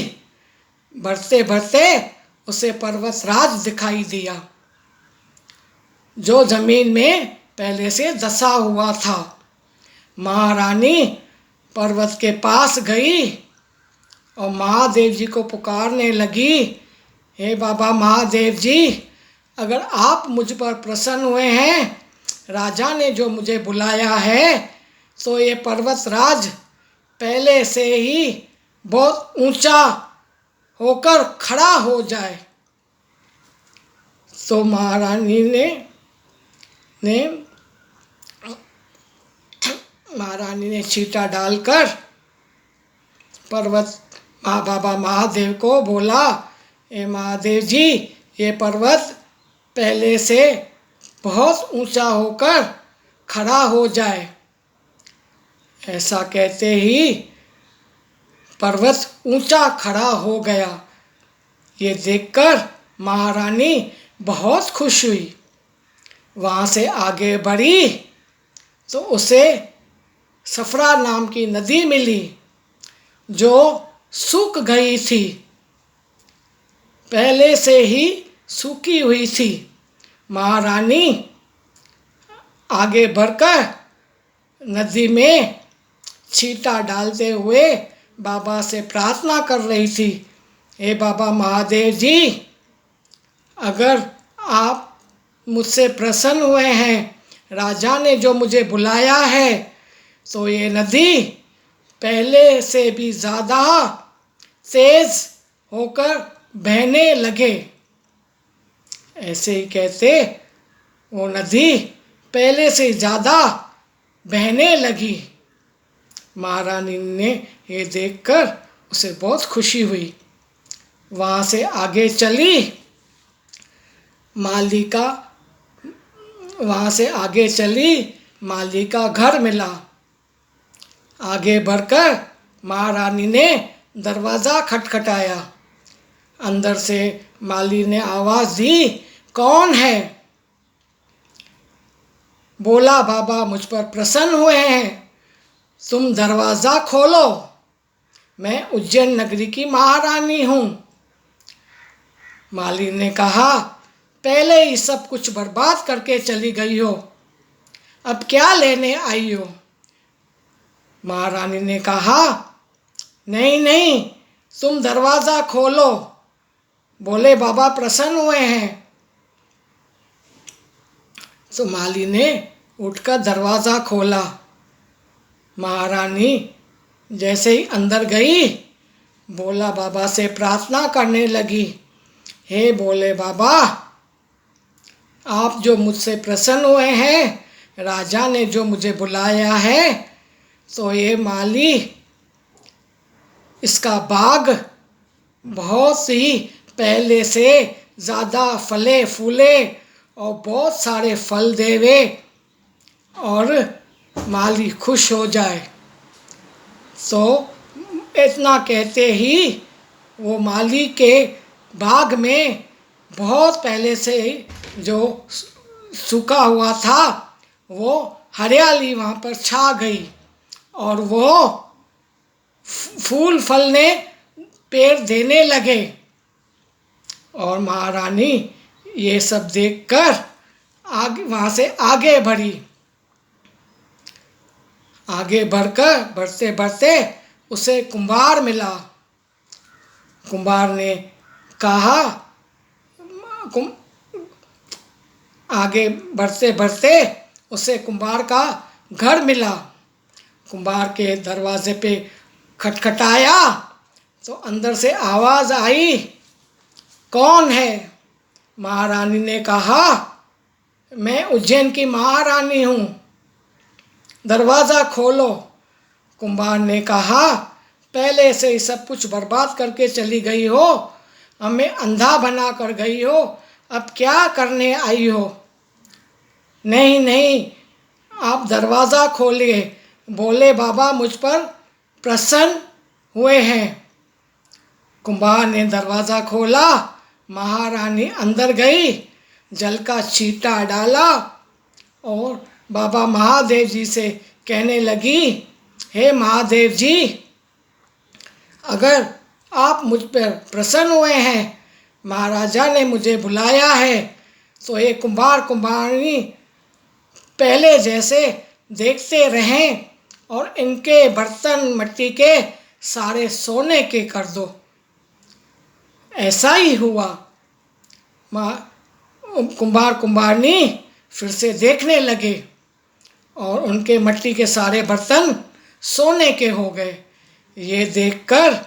बढ़ते बढ़ते उसे पर्वतराज दिखाई दिया, जो जमीन में पहले से धंसा हुआ था। महारानी पर्वत के पास गई और महादेव जी को पुकारने लगी, हे बाबा महादेव जी, अगर आप मुझ पर प्रसन्न हुए हैं, राजा ने जो मुझे बुलाया है, तो ये पर्वतराज पहले से ही बहुत ऊंचा होकर खड़ा हो जाए। तो महारानी ने छींटा डालकर पर्वत बाबा महादेव को बोला, ए महादेव जी, ये पर्वत पहले से बहुत ऊंचा होकर खड़ा हो जाए। ऐसा कहते ही पर्वत ऊंचा खड़ा हो गया। ये देखकर महारानी बहुत खुश हुई। वहाँ से आगे बढ़ी तो उसे सफरा नाम की नदी मिली जो सूख गई थी, पहले से ही सूखी हुई थी। महारानी आगे बढ़कर नदी में छींटा डालते हुए बाबा से प्रार्थना कर रही थी, हे बाबा महादेव जी, अगर आप मुझसे प्रसन्न हुए हैं, राजा ने जो मुझे बुलाया है, तो ये नदी पहले से भी ज़्यादा तेज़ होकर बहने लगे। ऐसे ही कहते वो नदी पहले से ज़्यादा बहने लगी। महारानी ने ये देखकर उसे बहुत खुशी हुई। वहाँ से आगे चली, माली का घर मिला। आगे बढ़कर महारानी ने दरवाज़ा खटखटाया। अंदर से माली ने आवाज़ दी, कौन है? बोला, बाबा मुझ पर प्रसन्न हुए हैं, तुम दरवाज़ा खोलो, मैं उज्जैन नगरी की महारानी हूँ। माली ने कहा, पहले ही सब कुछ बर्बाद करके चली गई हो, अब क्या लेने आई हो? महारानी ने कहा, नहीं नहीं, तुम दरवाज़ा खोलो, बोले बाबा प्रसन्न हुए हैं। तो माली ने उठकर दरवाज़ा खोला। महारानी जैसे ही अंदर गई, बोला बाबा से प्रार्थना करने लगी, हे बोले बाबा, आप जो मुझसे प्रसन्न हुए हैं, राजा ने जो मुझे बुलाया है, तो ये माली, इसका बाग बहुत ही पहले से ज़्यादा फले फूले और बहुत सारे फल देवे और माली खुश हो जाए। तो इतना कहते ही वो माली के बाग में बहुत पहले से जो सूखा हुआ था, वो हरियाली वहाँ पर छा गई और वो फूल फलने पेड़ देने लगे। और महारानी ये सब देखकर आगे वहाँ से आगे बढ़ी। आगे बढ़ते बढ़ते उसे कुंभार मिला। कुंभार ने कहा, आगे बढ़ते बढ़ते उसे कुंभार का घर मिला। कुंभार के दरवाजे पे खटखटाया तो अंदर से आवाज़ आई, कौन है? महारानी ने कहा, मैं उज्जैन की महारानी हूँ, दरवाज़ा खोलो। कुंभार ने कहा, पहले से ही सब कुछ बर्बाद करके चली गई हो, हमें अंधा बना कर गई हो, अब क्या करने आई हो? नहीं नहीं, आप दरवाज़ा खोलिए, बोले बाबा मुझ पर प्रसन्न हुए हैं। कुंभार ने दरवाज़ा खोला, महारानी अंदर गई, जल का छींटा डाला और बाबा महादेव जी से कहने लगी, हे महादेव जी, अगर आप मुझ पर प्रसन्न हुए हैं, महाराजा ने मुझे बुलाया है, तो ये कुंभार कुंभारनी पहले जैसे देखते रहें और इनके बर्तन मिट्टी के सारे सोने के कर दो। ऐसा ही हुआ। कुंभार कुंभारनी फिर से देखने लगे और उनके मिट्टी के सारे बर्तन सोने के हो गए। ये देखकर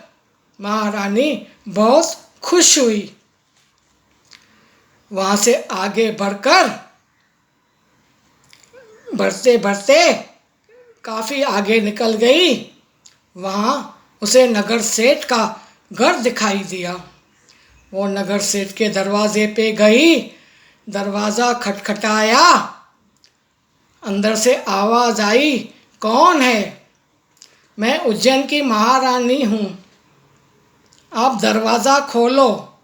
महारानी बहुत खुश हुई। वहाँ से आगे बढ़ते बढ़ते काफ़ी आगे निकल गई। वहाँ उसे नगर सेठ का घर दिखाई दिया। वो नगर सेठ के दरवाजे पे गई, दरवाज़ा खटखटाया, अंदर से आवाज़ आई, कौन है? मैं उज्जैन की महारानी हूँ, आप दरवाज़ा खोलो,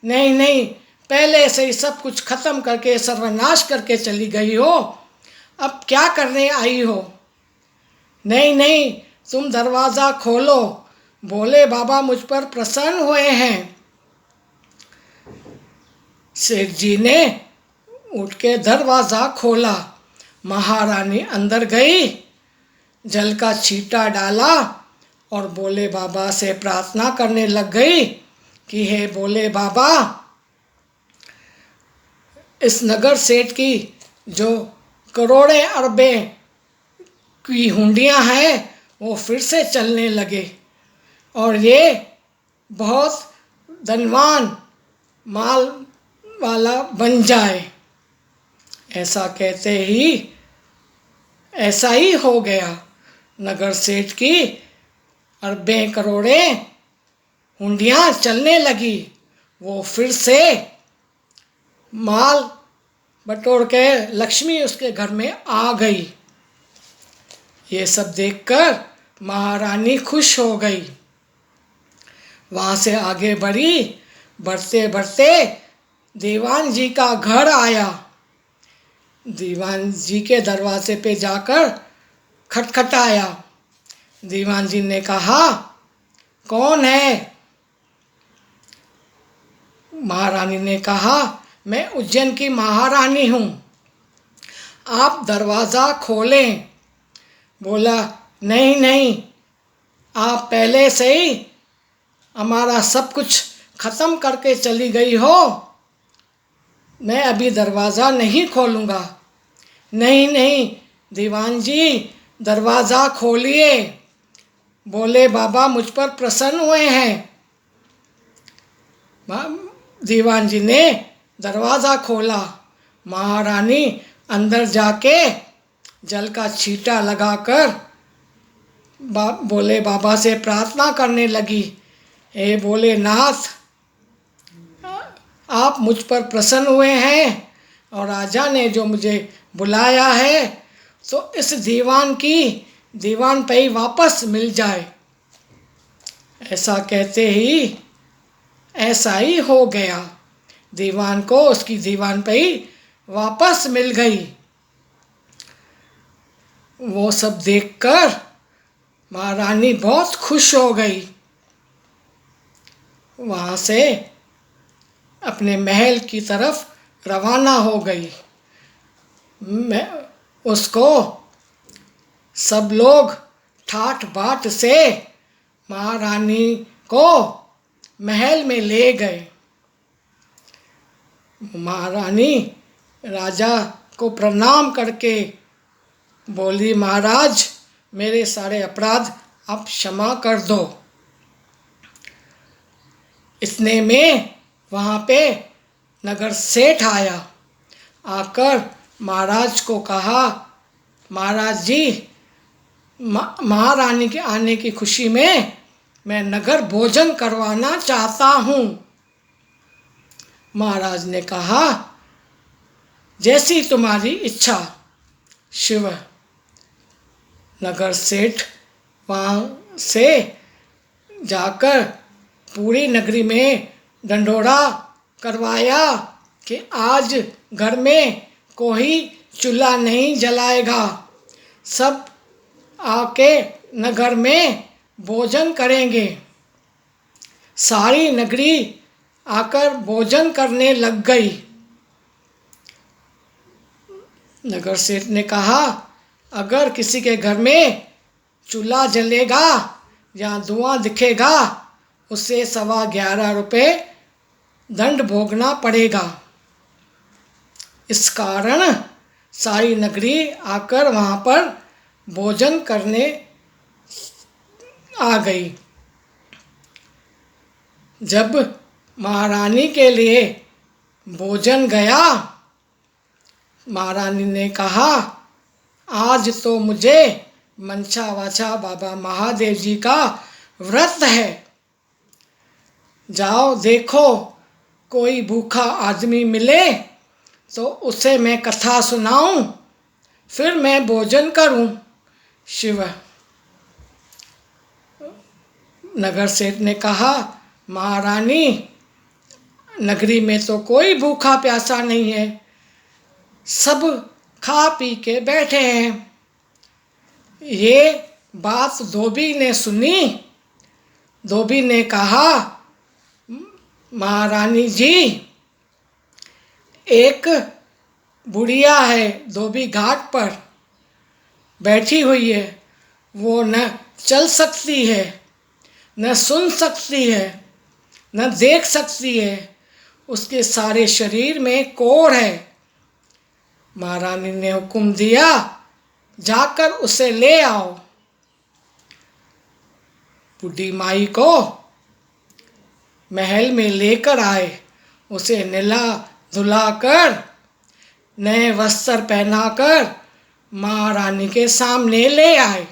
नहीं नहीं, पहले से ही सब कुछ खत्म करके सर्वनाश करके चली गई हो, अब क्या करने आई हो? नहीं नहीं, तुम दरवाज़ा खोलो, भोले बाबा मुझ पर प्रसन्न हुए हैं। सेठ जी ने उठ के दरवाज़ा खोला। महारानी अंदर गई, जल का छींटा डाला और भोले बाबा से प्रार्थना करने लग गई कि हे भोले बाबा, इस नगर सेठ की जो करोड़े अरबे की हुंडियाँ हैं वो फिर से चलने लगे और ये बहुत धनवान माल वाला बन जाए। ऐसा कहते ही ऐसा ही हो गया। नगर सेठ की अरबें करोड़े हुंडियाँ चलने लगी, वो फिर से माल बटोर के लक्ष्मी उसके घर में आ गई। ये सब देखकर महारानी खुश हो गई। वहाँ से आगे बढ़ी, बढ़ते बढ़ते दीवान जी का घर आया। दीवान जी के दरवाजे पे जाकर खटखटाया। दीवान जी ने कहा, कौन है? महारानी ने कहा, मैं उज्जैन की महारानी हूँ, आप दरवाज़ा खोलें। बोला, नहीं नहीं, आप पहले से ही हमारा सब कुछ ख़त्म करके चली गई हो, मैं अभी दरवाज़ा नहीं खोलूँगा। नहीं नहीं दीवान जी, दरवाज़ा खोलिए, भोले बाबा मुझ पर प्रसन्न हुए हैं। दीवान जी ने दरवाज़ा खोला। महारानी अंदर जाके जल का छींटा लगाकर भोले बाबा से प्रार्थना करने लगी, हे भोलेनाथ, आप मुझ पर प्रसन्न हुए हैं और राजा ने जो मुझे बुलाया है तो इस दीवान पे ही वापस मिल जाए। ऐसा कहते ही ऐसा ही हो गया। दीवान को उसकी दीवान पे ही वापस मिल गई। वो सब देखकर महारानी बहुत खुश हो गई। वहाँ से अपने महल की तरफ रवाना हो गई। मैं उसको सब लोग ठाठ बाट से महारानी को महल में ले गए। महारानी राजा को प्रणाम करके बोली, महाराज, मेरे सारे अपराध आप क्षमा कर दो। इतने में वहाँ पे नगर सेठ आया। आकर महाराज को कहा, महाराज जी, महारानी के आने की खुशी में मैं नगर भोजन करवाना चाहता हूँ। महाराज ने कहा, जैसी तुम्हारी इच्छा शिव। नगर सेठ वहाँ से जाकर पूरी नगरी में डंडोरा करवाया कि आज घर में कोई चूल्हा नहीं जलाएगा, सब आके नगर में भोजन करेंगे। सारी नगरी आकर भोजन करने लग गई। नगर सेठ ने कहा, अगर किसी के घर में चूल्हा जलेगा या धुआं दिखेगा, उसे 11.25 रुपये दंड भोगना पड़ेगा। इस कारण सारी नगरी आकर वहाँ पर भोजन करने आ गई। जब महारानी के लिए भोजन गया, महारानी ने कहा, आज तो मुझे मनसा वाचा बाबा महादेव जी का व्रत है। जाओ देखो, कोई भूखा आदमी मिले तो उसे मैं कथा सुनाऊं, फिर मैं भोजन करूं। शिव। नगर सेठ ने कहा, महारानी, नगरी में तो कोई भूखा प्यासा नहीं है, सब खा पी के बैठे हैं। ये बात धोबी ने सुनी। धोबी ने कहा, महारानी जी, एक बुढ़िया है धोबी घाट पर बैठी हुई है, वो न चल सकती है, न सुन सकती है, न देख सकती है, उसके सारे शरीर में कोढ़ है। महारानी ने हुक्म दिया, जाकर उसे ले आओ। बूढ़ी माई को महल में लेकर आए, उसे नहला धुलाकर नए वस्त्र पहनाकर महारानी के सामने ले आए।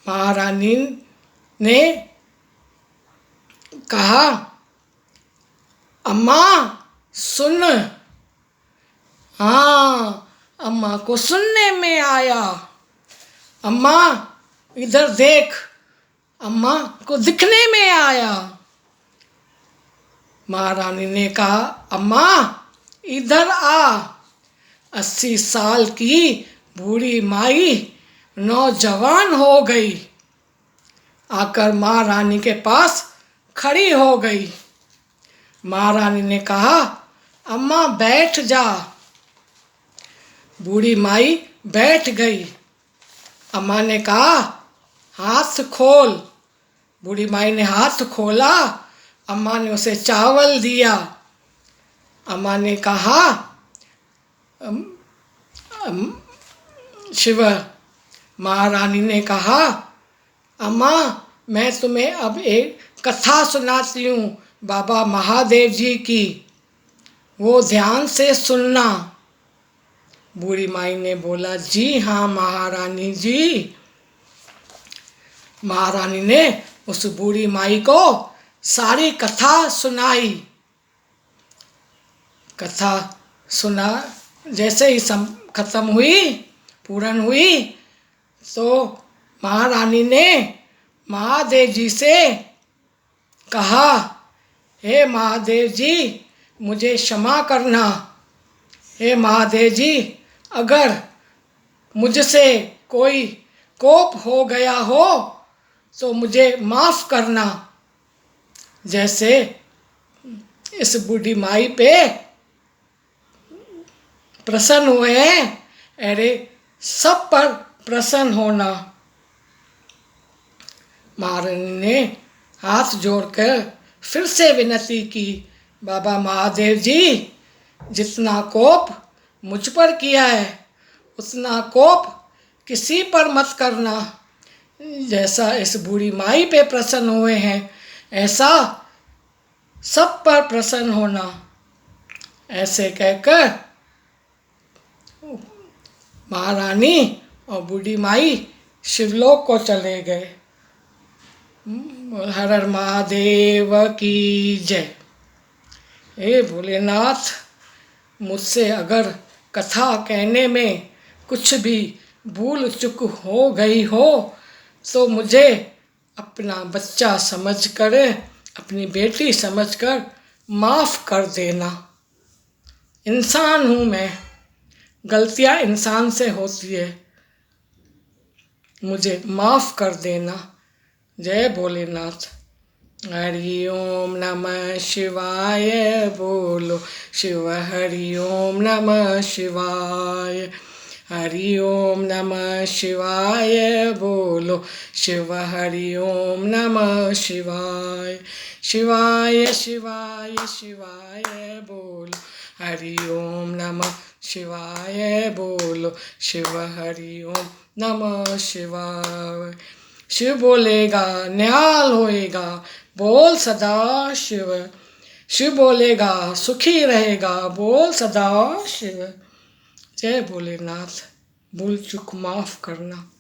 महारानी ने कहा, अम्मा सुन। हाँ, अम्मा को सुनने में आया। अम्मा इधर देख, अम्मा को दिखने में आया। महारानी ने कहा, अम्मा इधर आ। 80 साल की बूढ़ी माई नौजवान हो गई, आकर महारानी के पास खड़ी हो गई। महारानी ने कहा, अम्मा बैठ जा। बूढ़ी माई बैठ गई। अम्मा ने कहा, हाथ खोल। बूढ़ी माई ने हाथ खोला। अम्मा ने उसे चावल दिया। अम्मा ने कहा, शिव। महारानी ने कहा, अम्मा मैं तुम्हें अब एक कथा सुनाती हूँ बाबा महादेव जी की, वो ध्यान से सुनना। बूढ़ी माई ने बोला, जी हाँ महारानी जी। महारानी ने उस बूढ़ी माई को सारी कथा सुनाई। कथा सुना, जैसे ही खत्म हुई, पूर्ण हुई, तो महारानी ने महादेव जी से कहा, हे महादेव जी मुझे क्षमा करना। हे महादेव जी, अगर मुझसे कोई कोप हो गया हो तो मुझे माफ़ करना। जैसे इस बूढ़ी माई पे प्रसन्न हुए हैं, अरे सब पर प्रसन्न होना। महारानी ने हाथ जोड़कर फिर से विनती की, बाबा महादेव जी, जितना कोप मुझ पर किया है उतना कोप किसी पर मत करना। जैसा इस बूढ़ी माई पे प्रसन्न हुए हैं, ऐसा सब पर प्रसन्न होना। ऐसे कहकर महारानी और बूढ़ी माई शिवलोक को चले गए। हर हर महादेव की जय। हे भोलेनाथ, मुझसे अगर कथा कहने में कुछ भी भूल चूक हो गई हो तो मुझे अपना बच्चा समझकर, अपनी बेटी समझकर माफ़ कर देना। इंसान हूँ मैं, गलतियाँ इंसान से होती है, मुझे माफ़ कर देना। जय भोलेनाथ। हरि ओम नमः शिवाय बोलो शिव, हरि ओम नमः शिवाय। हरि ओम नमः शिवाय बोलो शिव, हरि ओम नमः शिवाय। शिवाय शिवाय शिवाय बोलो हरि ओम नमः शिवाय बोलो शिव, हरि ओम नमः शिवाय। शिव बोलेगा न्याल होएगा, बोल सदा शिव। शिव बोलेगा सुखी रहेगा, बोल सदा शिव। जय भोलेनाथ। भूल चूक माफ़ करना।